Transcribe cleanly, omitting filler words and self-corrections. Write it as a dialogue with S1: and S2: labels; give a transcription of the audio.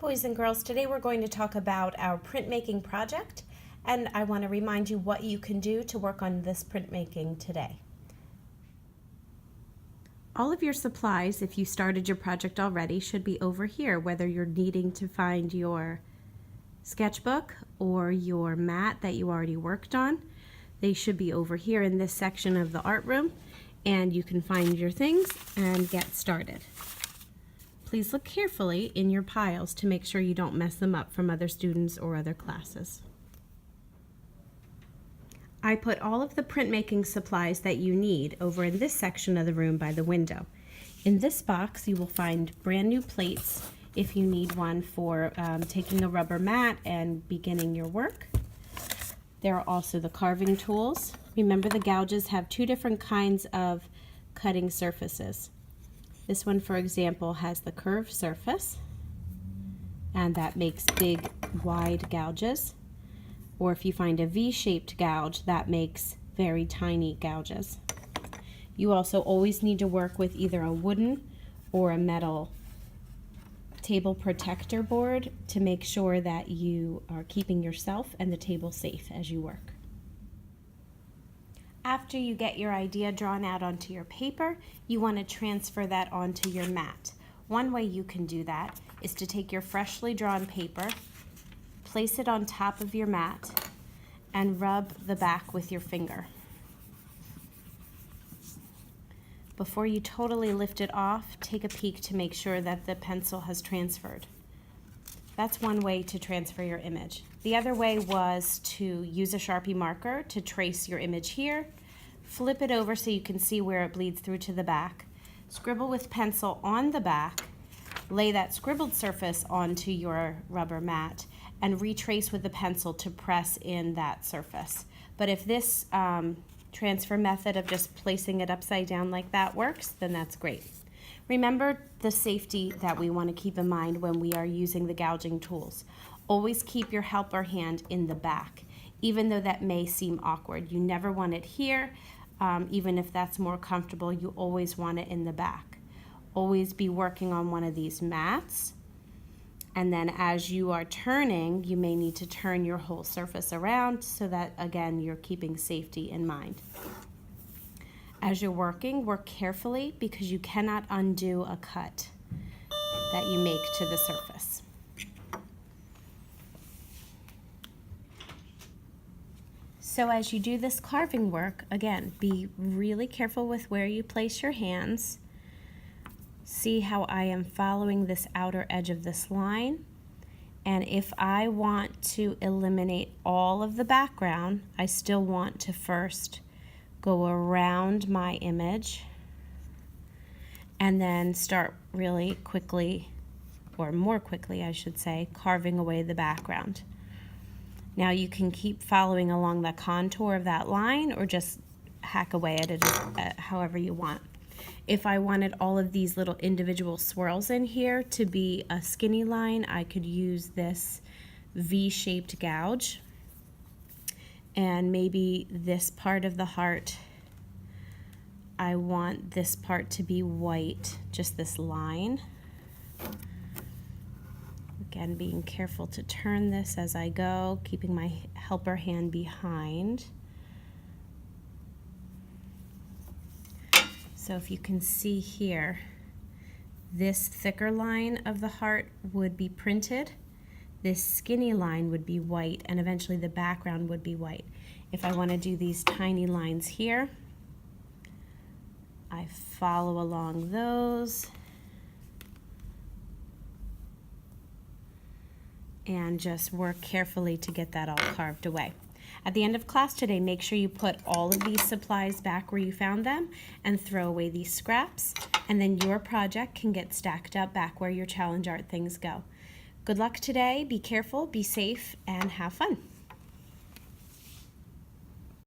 S1: Boys and girls, today we're going to talk about our printmaking project, and I want to remind you what you can do to work on this printmaking today. All of your supplies, if you started your project already, should be over here, whether you're needing to find your sketchbook or your mat that you already worked on. They should be over here in this section of the art room, and you can find your things and get started. Please look carefully in your piles to make sure you don't mess them up from other students or other classes. I put all of the printmaking supplies that you need over in this section of the room by the window. In this box you will find brand new plates if you need one for taking a rubber mat and beginning your work. There are also the carving tools. Remember, the gouges have two different kinds of cutting surfaces. This one, for example, has the curved surface, and that makes big, wide gouges. Or if you find a V-shaped gouge, that makes very tiny gouges. You also always need to work with either a wooden or a metal table protector board to make sure that you are keeping yourself and the table safe as you work. After you get your idea drawn out onto your paper, you want to transfer that onto your mat. One way you can do that is to take your freshly drawn paper, place it on top of your mat, and rub the back with your finger. Before you totally lift it off, take a peek to make sure that the pencil has transferred. That's one way to transfer your image. The other way was to use a Sharpie marker to trace your image here, flip it over so you can see where it bleeds through to the back, scribble with pencil on the back, lay that scribbled surface onto your rubber mat, and retrace with the pencil to press in that surface. But if this transfer method of just placing it upside down like that works, then that's great. Remember the safety that we want to keep in mind when we are using the gouging tools. Always keep your helper hand in the back, even though that may seem awkward. You never want it here, even if that's more comfortable. You always want it in the back. Always be working on one of these mats, and then as you are turning, you may need to turn your whole surface around so that, again, you're keeping safety in mind. As you're working, work carefully because you cannot undo a cut that you make to the surface. So as you do this carving work, again, be really careful with where you place your hands. See how I am following this outer edge of this line. And if I want to eliminate all of the background, I still want to first go around my image and then start really quickly, or more quickly I should say, carving away the background. Now you can keep following along the contour of that line or just hack away at it however you want. If I wanted all of these little individual swirls in here to be a skinny line, I could use this V-shaped gouge. And maybe this part of the heart, I want this part to be white, just this line. Again, being careful to turn this as I go, keeping my helper hand behind. So if you can see here, this thicker line of the heart would be printed. This skinny line would be white, and eventually the background would be white. If I want to do these tiny lines here, I follow along those and just work carefully to get that all carved away. At the end of class today, make sure you put all of these supplies back where you found them and throw away these scraps, and then your project can get stacked up back where your challenge art things go. Good luck today, be careful, be safe, and have fun.